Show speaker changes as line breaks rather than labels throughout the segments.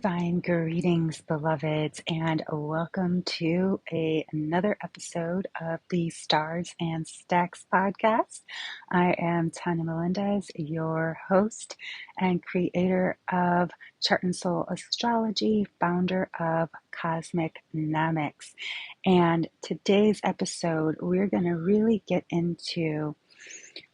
Divine greetings, beloveds, and welcome to another episode of the Stars and Stacks podcast. I am Tanya Melendez, your host and creator of Chart and Soul Astrology, founder of Cosmic Nomics. And today's episode, we're going to really get into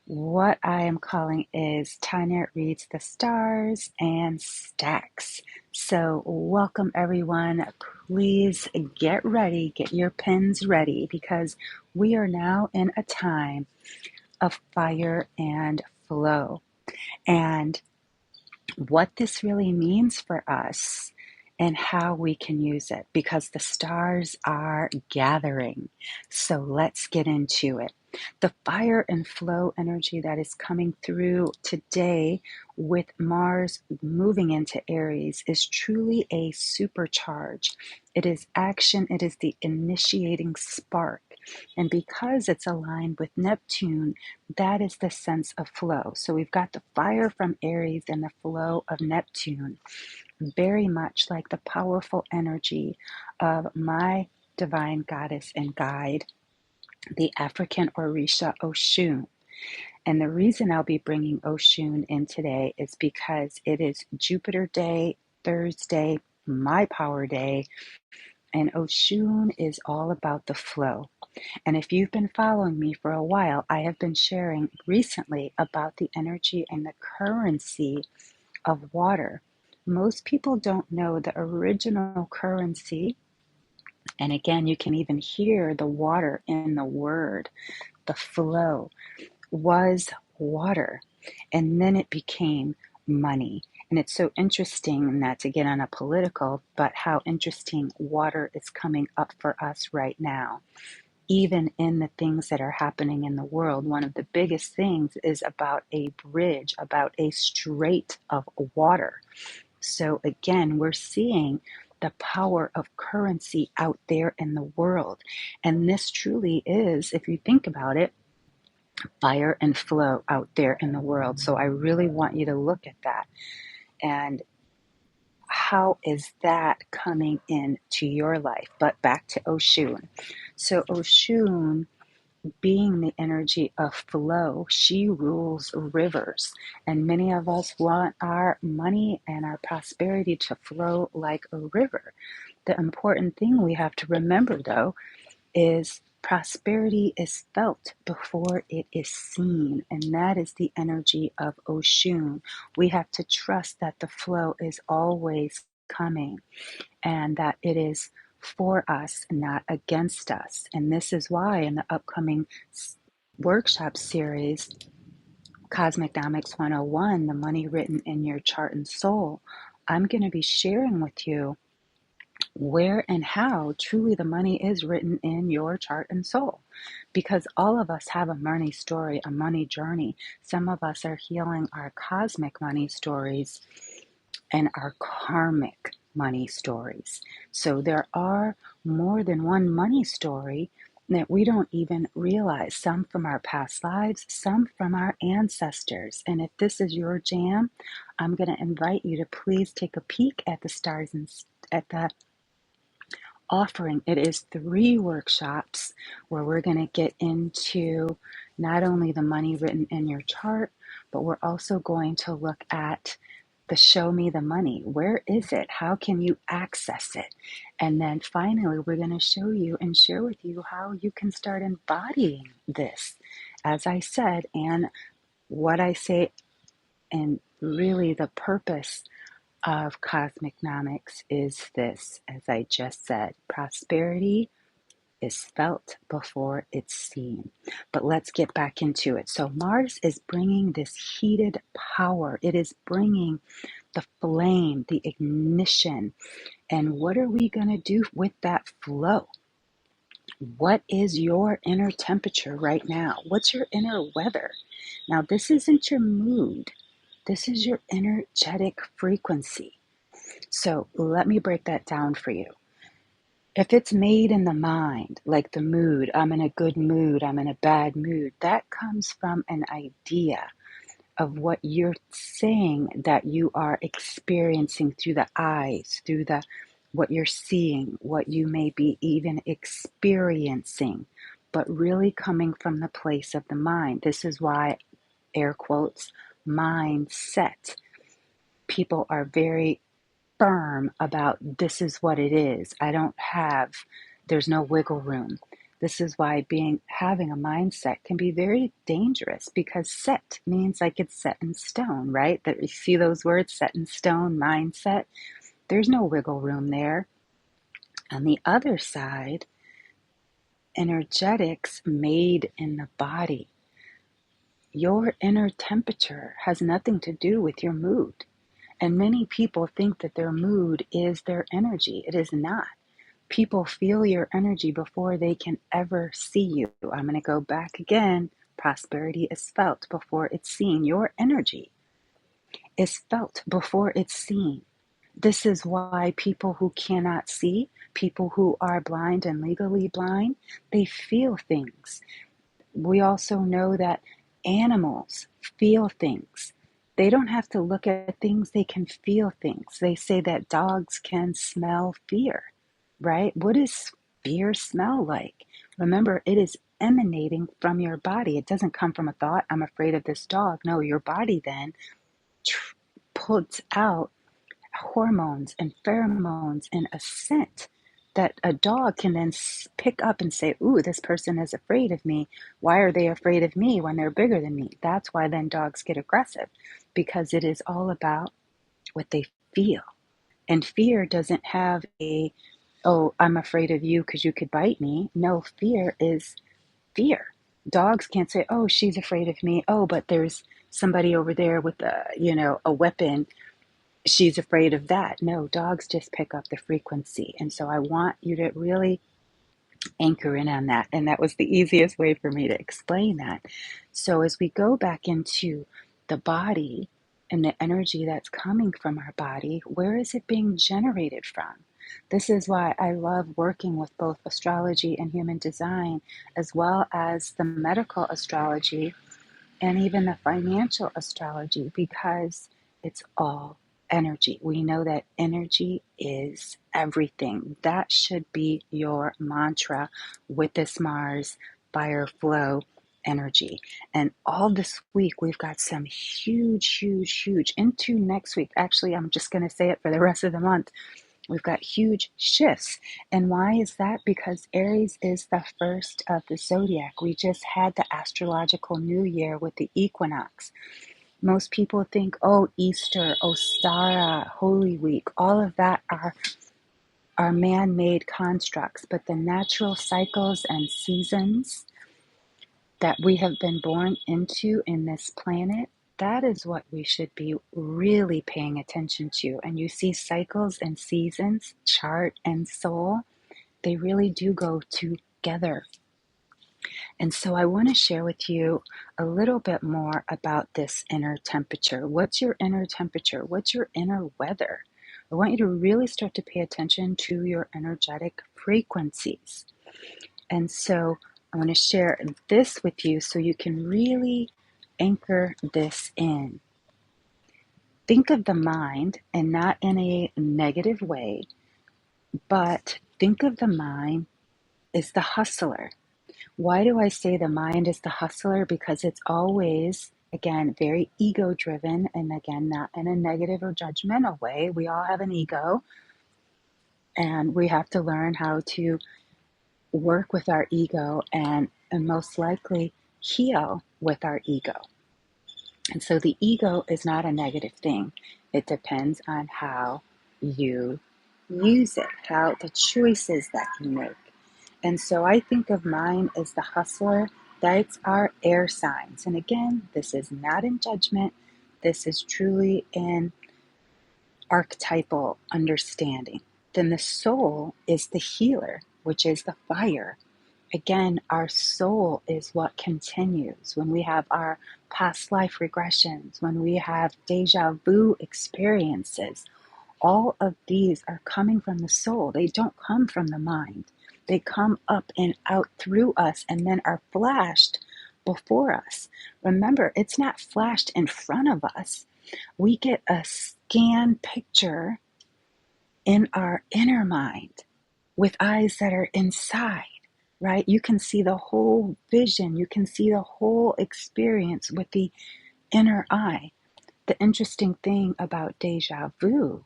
what I am calling is Tanya Reads the Stars and Stacks. So, welcome everyone. Please get ready, get your pens ready, because we are now in a time of fire and flow. And what this really means for us and how we can use it, because the stars are gathering. So let's get into it. The fire and flow energy that is coming through today with Mars moving into Aries is truly a supercharge. It is action, it is the initiating spark. And because it's aligned with Neptune, that is the sense of flow. So we've got the fire from Aries and the flow of Neptune, very much like the powerful energy of my divine goddess and guide, the African Orisha Oshun. And the reason I'll be bringing Oshun in today is because it is Jupiter Day, Thursday, my power day, and Oshun is all about the flow. And if you've been following me for a while, I have been sharing recently about the energy and the currency of water. Most people don't know the original currency. And again, you can even hear the water in the word. The flow was water. And then it became money. And it's so interesting, not to get on a political, but how interesting water is coming up for us right now. Even in the things that are happening in the world, one of the biggest things is about a bridge, about a strait of water. So again, we're seeing the power of currency out there in the world. And this truly is, if you think about it, fire and flow out there in the world. So I really want you to look at that. And how is that coming into your life? But back to Oshun. So Oshun, being the energy of flow, she rules rivers. And many of us want our money and our prosperity to flow like a river. The important thing we have to remember, though, is prosperity is felt before it is seen. And that is the energy of Oshun. We have to trust that the flow is always coming and that it is for us, not against us. And this is why in the upcoming workshop series, Cosmic Nomics 101, The Money Written in Your Chart and Soul, I'm going to be sharing with you where and how truly the money is written in your chart and soul. Because all of us have a money story, a money journey. Some of us are healing our cosmic money stories and our karmic money stories. So there are more than one money story that we don't even realize, some from our past lives, some from our ancestors. And if this is your jam, I'm going to invite you to please take a peek at the stars and at the offering. It is 3 workshops where we're going to get into not only the money written in your chart, but we're also going to look at the show me the money. Where is it? How can you access it? And then finally, we're going to show you and share with you how you can start embodying this. As I said, and what I say, and really the purpose of Cosmic Nomics is this, as I just said, prosperity is felt before it's seen. But let's get back into it. So Mars is bringing this heated power. It is bringing the flame, the ignition. And what are we going to do with that flow? What is your inner temperature right now? What's your inner weather? Now, this isn't your mood. This is your energetic frequency. So let me break that down for you. If it's made in the mind, like the mood, I'm in a good mood, I'm in a bad mood, that comes from an idea. of what you're saying that you are experiencing through the eyes, through the what you're seeing, what you may be even experiencing, but really coming from the place of the mind. This is why, air quotes, mindset. People are very firm about this is what it is. There's no wiggle room. This is why having a mindset can be very dangerous, because set means like it's set in stone, right? That you see those words, set in stone, mindset. There's no wiggle room there. On the other side, energetics made in the body. Your inner temperature has nothing to do with your mood. And many people think that their mood is their energy. It is not. People feel your energy before they can ever see you. I'm going to go back again. Prosperity is felt before it's seen. Your energy is felt before it's seen. This is why people who cannot see, people who are blind and legally blind, they feel things. We also know that animals feel things. They don't have to look at things, they can feel things. They say that dogs can smell fear, right? What does fear smell like? Remember, it is emanating from your body. It doesn't come from a thought, I'm afraid of this dog. No, your body then puts out hormones and pheromones and a scent that a dog can then pick up and say, ooh, this person is afraid of me. Why are they afraid of me when they're bigger than me? That's why then dogs get aggressive, because it is all about what they feel. And fear doesn't have oh, I'm afraid of you because you could bite me. No, fear is fear. Dogs can't say, oh, she's afraid of me. Oh, but there's somebody over there with a weapon, she's afraid of that. No, dogs just pick up the frequency. And so I want you to really anchor in on that. And that was the easiest way for me to explain that. So as we go back into the body and the energy that's coming from our body, where is it being generated from? This is why I love working with both astrology and human design, as well as the medical astrology and even the financial astrology, because it's all energy. We know that energy is everything. That should be your mantra with this Mars fire flow energy. And all this week, we've got some huge into next week. Actually, I'm just going to say it for the rest of the month. We've got huge shifts. And why is that? Because Aries is the first of the zodiac. We just had the astrological new year with the equinox. Most people think, oh, Easter, Ostara, Holy Week, all of that are man-made constructs. But the natural cycles and seasons that we have been born into in this planet, that is what we should be really paying attention to. And you see cycles and seasons, chart and soul, they really do go together. And so I want to share with you a little bit more about this inner temperature. What's your inner temperature? What's your inner weather? I want you to really start to pay attention to your energetic frequencies. And so I want to share this with you so you can really anchor this in. Think of the mind, and not in a negative way, but think of the mind as the hustler. Why do I say the mind is the hustler? Because it's always, again, very ego driven, and again, not in a negative or judgmental way. We all have an ego, and we have to learn how to work with our ego and most likely heal with our ego. And so the ego is not a negative thing. It depends on how you use it, how the choices that you make. And so I think of mine as the hustler. That's our air signs. And again, this is not in judgment. This is truly in archetypal understanding. Then the soul is the healer, which is the fire. Again, our soul is what continues. When we have our past life regressions, when we have deja vu experiences, all of these are coming from the soul. They don't come from the mind. They come up and out through us and then are flashed before us. Remember, it's not flashed in front of us. We get a scan picture in our inner mind with eyes that are inside, right? You can see the whole vision, you can see the whole experience with the inner eye. The interesting thing about deja vu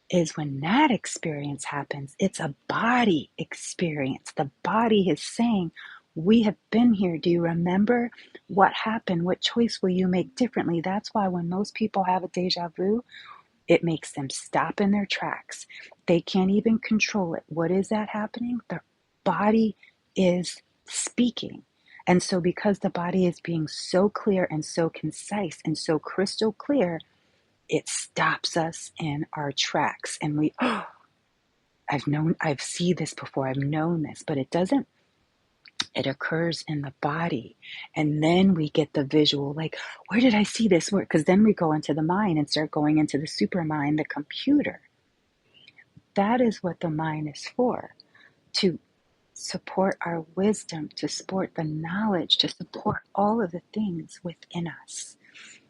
is when that experience happens, it's a body experience. The body is saying, we have been here. Do you remember what happened? What choice will you make differently? That's why when most people have a deja vu, it makes them stop in their tracks. They can't even control it. What is that happening? Their body is speaking. And so, because the body is being so clear and so concise and so crystal clear, it stops us in our tracks. And we, oh, I've seen this before, I've known this, but it doesn't. It occurs in the body. And then we get the visual, like, where did I see this? Because then we go into the mind and start going into the super mind, the computer. That is what the mind is for, to support our wisdom, to support the knowledge, to support all of the things within us.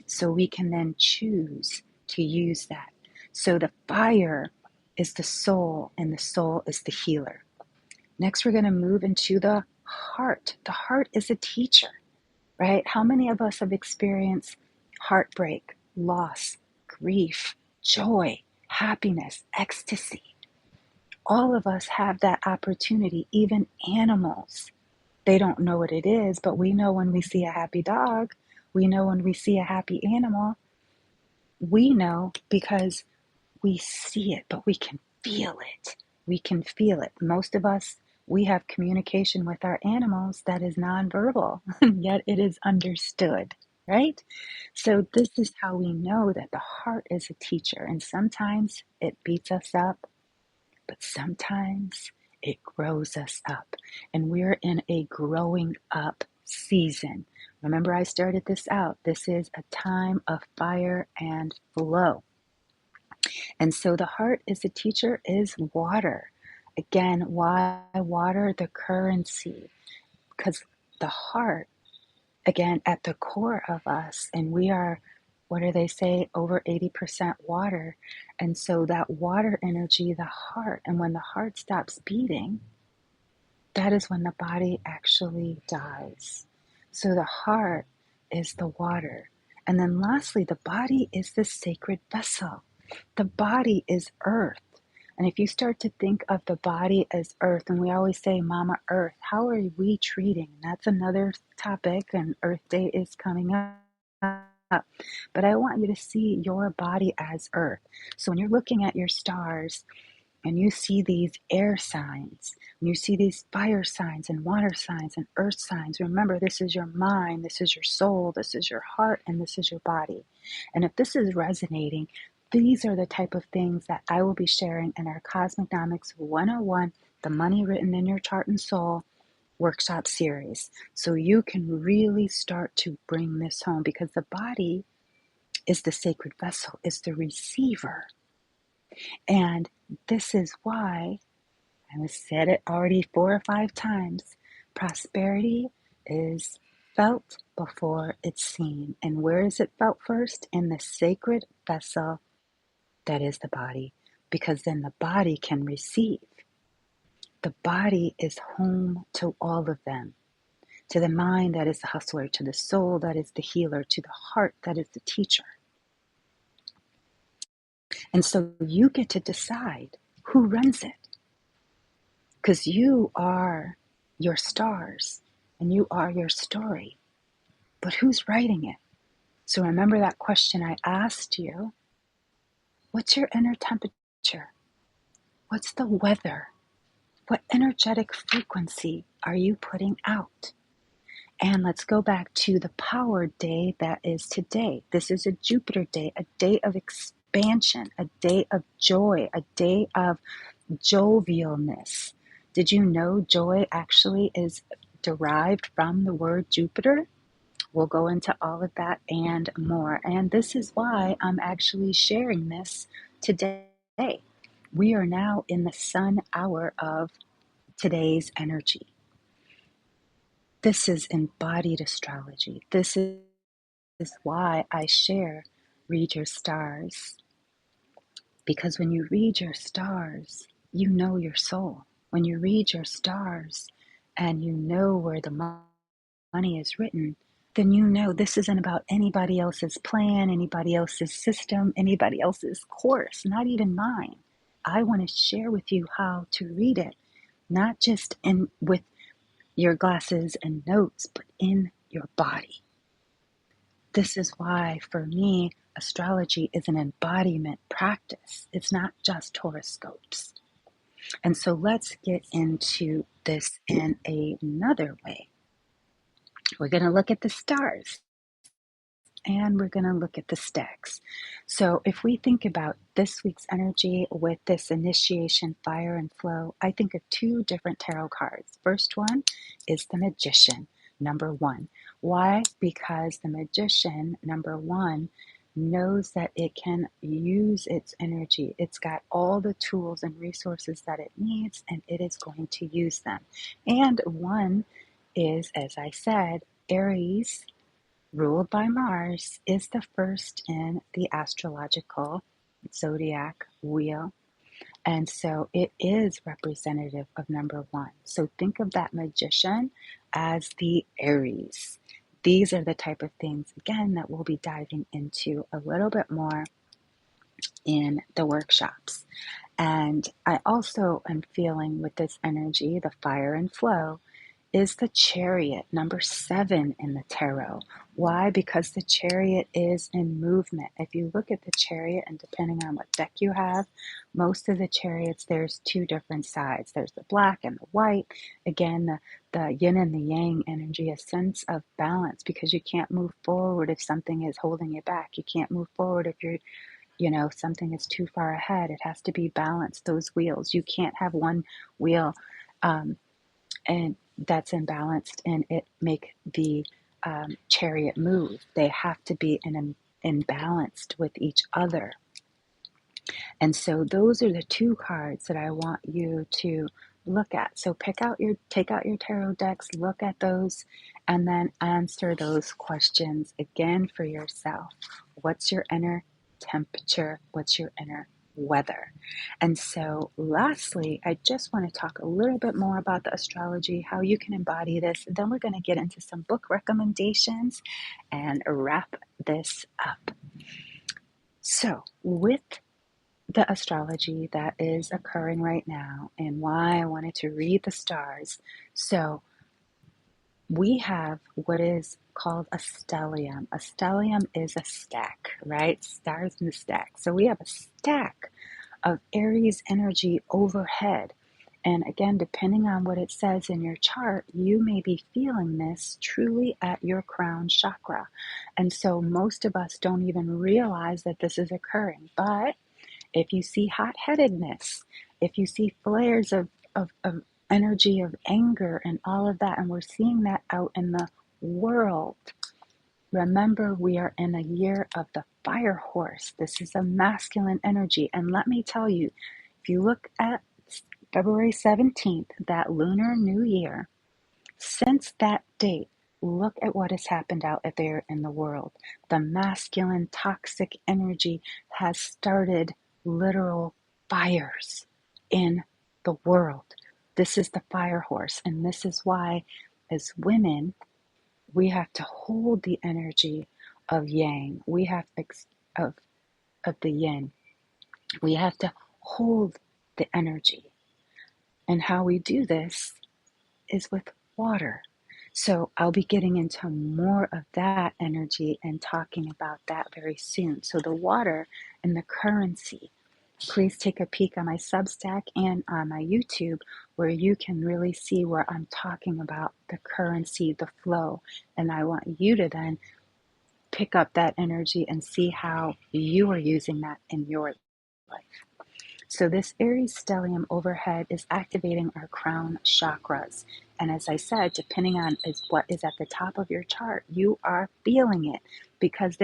So we can then choose to use that. So the fire is the soul, and the soul is the healer. Next, we're going to move into the heart. The heart is a teacher, right? How many of us have experienced heartbreak, loss, grief, joy, happiness, ecstasy? All of us have that opportunity, even animals. They don't know what it is, but we know when we see a happy dog, we know when we see a happy animal, we know because we see it, but we can feel it. We can feel it. Most of us, we have communication with our animals that is nonverbal, yet it is understood, right? So this is how we know that the heart is a teacher. And sometimes it beats us up, but sometimes it grows us up. And we're in a growing up season. Remember, I started this out. This is a time of fire and flow. And so the heart as a teacher is water. Again, why water? The currency. Because the heart, again, at the core of us, and we are, what do they say, over 80% water. And so that water energy, the heart, and when the heart stops beating, that is when the body actually dies. So the heart is the water. And then lastly, the body is the sacred vessel. The body is earth. And if you start to think of the body as earth, and we always say, Mama Earth, how are we treating? And that's another topic, and Earth Day is coming up. But I want you to see your body as earth. So when you're looking at your stars, and you see these air signs, and you see these fire signs and water signs and earth signs, remember, this is your mind, this is your soul, this is your heart, and this is your body. And if this is resonating, these are the type of things that I will be sharing in our Cosmognomics 101, the money written in your chart and soul workshop series. So you can really start to bring this home, because the body is the sacred vessel, is the receiver. And this is why, I've said it already 4 or 5 times, prosperity is felt before it's seen. And where is it felt first? In the sacred vessel that is the body, because then the body can receive. The body is home to all of them. To the mind, that is the hustler. To the soul, that is the healer. To the heart, that is the teacher. And so you get to decide who runs it. Because you are your stars and you are your story. But who's writing it? So remember that question I asked you. What's your inner temperature? What's the weather? What energetic frequency are you putting out? And let's go back to the power day that is today. This is a Jupiter day, a day of expansion, a day of joy, a day of jovialness. Did you know joy actually is derived from the word Jupiter? We'll go into all of that and more. And this is why I'm actually sharing this today. We are now in the sun hour of today's energy. This is embodied astrology. This is why I share Read Your Stars. Because when you read your stars, you know your soul. When you read your stars and you know where the money is written, then you know this isn't about anybody else's plan, anybody else's system, anybody else's course, not even mine. I want to share with you how to read it, not just in with your glasses and notes, but in your body. This is why, for me, astrology is an embodiment practice. It's not just horoscopes. And so let's get into this in another way. We're going to look at the stars and we're going to look at the stacks. So if we think about this week's energy with this initiation, fire, and flow, I think of two different tarot cards. First one is the Magician, number one. Why? Because the Magician, number one, knows that it can use its energy. It's got all the tools and resources that it needs, and it is going to use them. And one is, as I said, Aries, ruled by Mars, is the first in the astrological zodiac wheel. And so it is representative of number one. So think of that Magician as the Aries. These are the type of things, again, that we'll be diving into a little bit more in the workshops. And I also am feeling with this energy, the fire and flow, is the Chariot, number 7 in the tarot. Why? Because the Chariot is in movement. If you look at the Chariot, and depending on what deck you have, most of the Chariots, there's two different sides. There's the black and the white. Again, the yin and the yang energy, a sense of balance, because you can't move forward if something is holding you back. You can't move forward if something is too far ahead. It has to be balanced, those wheels. You can't have one wheel and that's imbalanced and it make the chariot move. They have to be imbalanced with each other. And so those are the two cards that I want you to look at. So take out your tarot decks, look at those, and then answer those questions again for yourself. What's your inner temperature? What's your inner weather? And so lastly, I just want to talk a little bit more about the astrology, how you can embody this. And then we're going to get into some book recommendations and wrap this up. So with the astrology that is occurring right now and why I wanted to read the stars. So we have what is called a stellium. A stellium is a stack, right? Stars in the stack. So we have a stack of Aries energy overhead. And again, depending on what it says in your chart, you may be feeling this truly at your crown chakra. And so most of us don't even realize that this is occurring. But if you see hot-headedness, if you see flares of energy of anger and all of that, and we're seeing that out in the world, remember we are in a year of the fire horse. This is a masculine energy. And let me tell you, if you look at February 17th, that Lunar New Year, since that date, look at what has happened out there in the world. The masculine toxic energy has started literal fires in the world. This is the fire horse, and this is why, as women, we have to hold the energy of yang. We have of the yin. We have to hold the energy. And how we do this is with water. So I'll be getting into more of that energy and talking about that very soon. So the water and the currency. Please take a peek on my Substack and on my YouTube where you can really see where I'm talking about the currency, the flow. And I want you to then pick up that energy and see how you are using that in your life. So this Aries stellium overhead is activating our crown chakras. And as I said, depending on what is at the top of your chart, you are feeling it because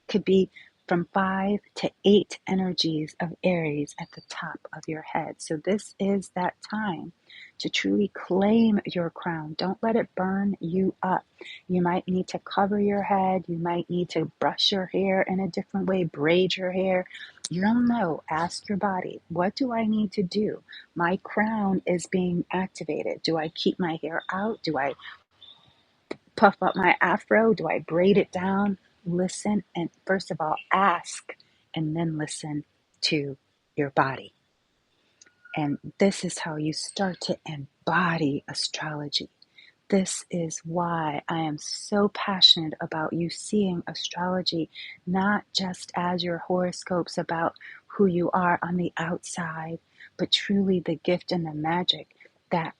could be from 5 to 8 energies of Aries at the top of your head. So this is that time to truly claim your crown. Don't let it burn you up. You might need to cover your head. You might need to brush your hair in a different way, braid your hair. You don't know. Ask your body, what do I need to do? My crown is being activated. Do I keep my hair out? Do I puff up my afro? Do I braid it down? Listen, and first of all, ask, and then listen to your body. And this is how you start to embody astrology. This is why I am so passionate about you seeing astrology not just as your horoscopes about who you are on the outside, but truly the gift and the magic that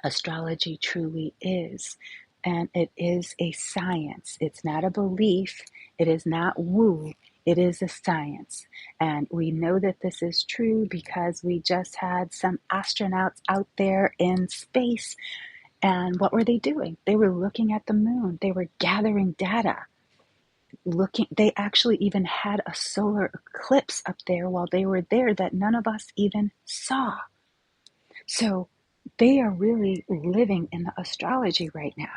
astrology truly is. And it is a science. It's not a belief. It is not woo. It is a science. And we know that this is true because we just had some astronauts out there in space. And what were they doing? They were looking at the moon. They were gathering data. They actually even had a solar eclipse up there while they were there that none of us even saw. So they are really living in the astrology right now.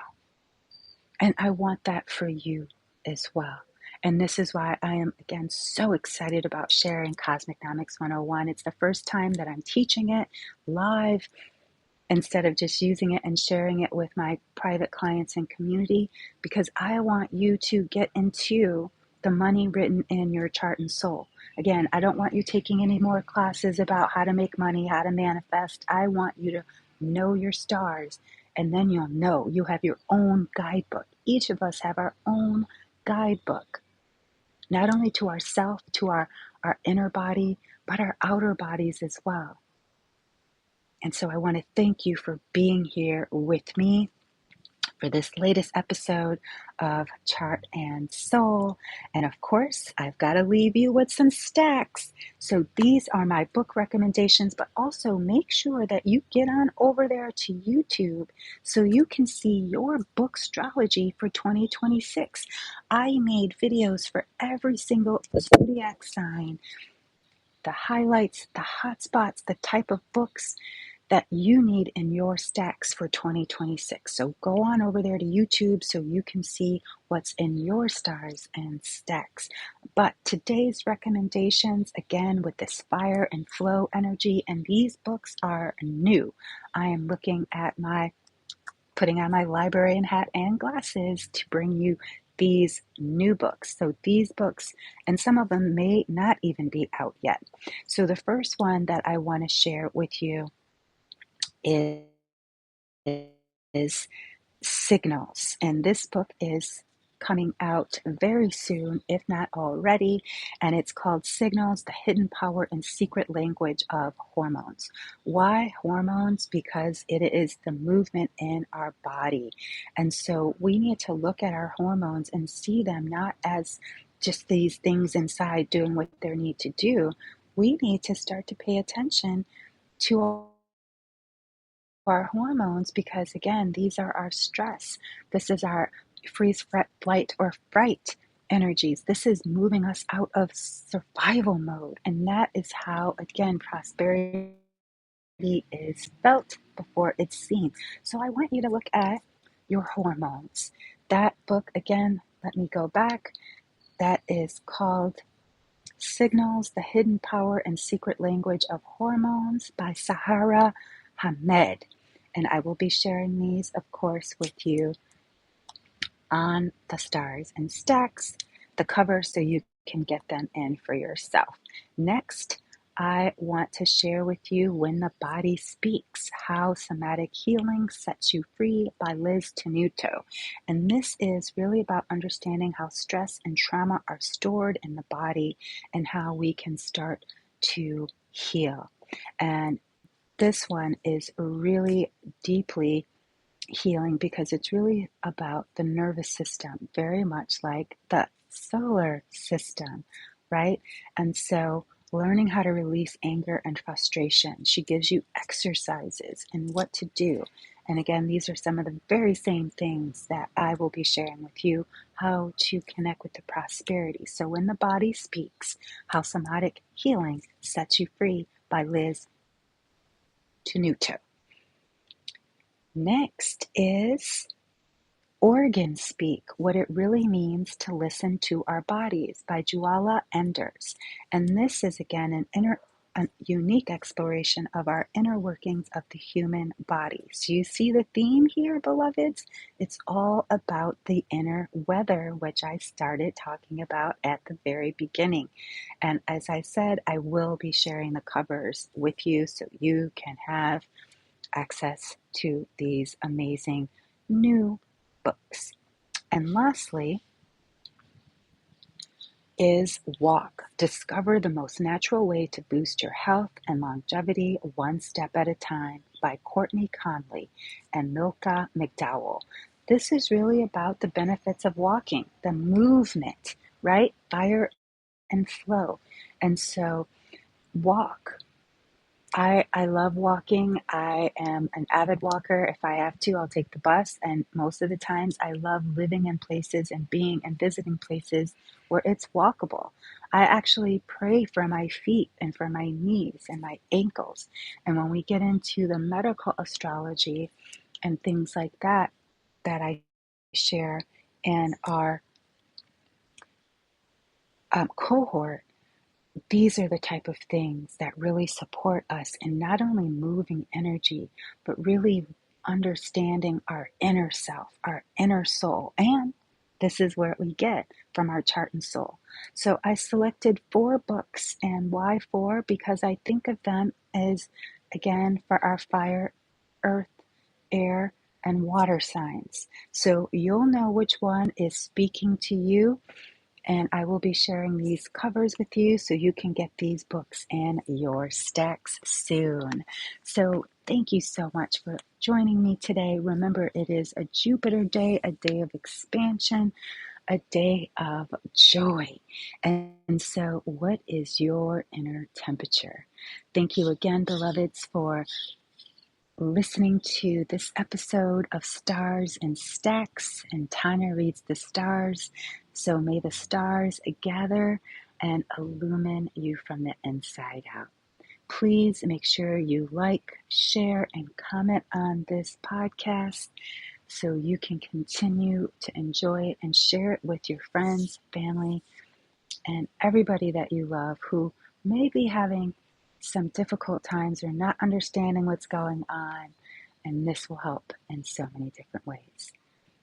And I want that for you as well. And this is why I am, again, so excited about sharing Cosmicnomics 101. It's the first time that I'm teaching it live instead of just using it and sharing it with my private clients and community, because I want you to get into the money written in your chart and soul. Again, I don't want you taking any more classes about how to make money, how to manifest. I want you to know your stars, and then you'll know. You have your own guidebook. Each of us have our own guidebook, not only to ourself, to our inner body, but our outer bodies as well. And so I want to thank you for being here with me for this latest episode of Chart and Soul. And of course, I've got to leave you with some stacks. So these are my book recommendations, but also make sure that you get on over there to YouTube so you can see your book astrology for 2026. I made videos for every single zodiac sign, the highlights, the hot spots, the type of books that you need in your stacks for 2026. So go on over there to YouTube so you can see what's in your stars and stacks. But today's recommendations, again, with this fire and flow energy, and these books are new. I am looking at putting on my librarian hat and glasses to bring you these new books. So these books, and some of them may not even be out yet. So the first one that I want to share with you is Signals. And this book is coming out very soon, if not already. And it's called Signals, the Hidden Power and Secret Language of Hormones. Why hormones? Because it is the movement in our body. And so we need to look at our hormones and see them not as just these things inside doing what they need to do. We need to start to pay attention to our hormones, because again, these are our stress. This is our freeze, fret, flight, or fright energies. This is moving us out of survival mode. And that is how, again, prosperity is felt before it's seen. So I want you to look at your hormones. That book, again, let me go back. That is called Signals, the Hidden Power and Secret Language of Hormones by Sahara Hamed. And I will be sharing these, of course, with you on the Stars and Stacks, the cover, so you can get them in for yourself. Next, I want to share with you When the Body Speaks, How Somatic Healing Sets You Free by Liz Tenuto. And this is really about understanding how stress and trauma are stored in the body and how we can start to heal. And this one is really deeply healing because it's really about the nervous system, very much like the solar system, right? And so learning how to release anger and frustration. She gives you exercises and what to do. And again, these are some of the very same things that I will be sharing with you, how to connect with the prosperity. So when the body speaks, how somatic healing sets you free by Liz Tenuto. Next is Organ Speak, What It Really Means to Listen to Our Bodies by Juala Enders. And this is again a unique exploration of our inner workings of the human body. So you see the theme here, beloveds? It's all about the inner weather, which I started talking about at the very beginning. And as I said, I will be sharing the covers with you so you can have access to these amazing new books. And lastly is Walk. Discover the most natural way to boost your health and longevity one step at a time by Courtney Conley and Milka McDowell. This is really about the benefits of walking, the movement, right? Fire and flow. And so walk. I love walking. I am an avid walker. If I have to, I'll take the bus. And most of the times, I love living in places and being and visiting places where it's walkable. I actually pray for my feet and for my knees and my ankles. And when we get into the medical astrology and things like that, that I share in our cohort, these are the type of things that really support us in not only moving energy, but really understanding our inner self, our inner soul. And this is where we get from our chart and soul. So I selected 4 books. And why 4? Because I think of them as, again, for our fire, earth, air, and water signs. So you'll know which one is speaking to you, and I will be sharing these covers with you so you can get these books in your stacks soon. So thank you so much for joining me today. Remember, it is a Jupiter day, a day of expansion, a day of joy. And so what is your inner temperature? Thank you again, beloveds, for listening to this episode of Stars and Stacks, and Tanya reads the stars. So may the stars gather and illumine you from the inside out. Please make sure you like, share, and comment on this podcast so you can continue to enjoy it and share it with your friends, family, and everybody that you love who may be having some difficult times or not understanding what's going on. And this will help in so many different ways.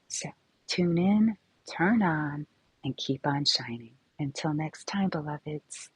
So tune in, turn on, and keep on shining. Until next time, beloveds.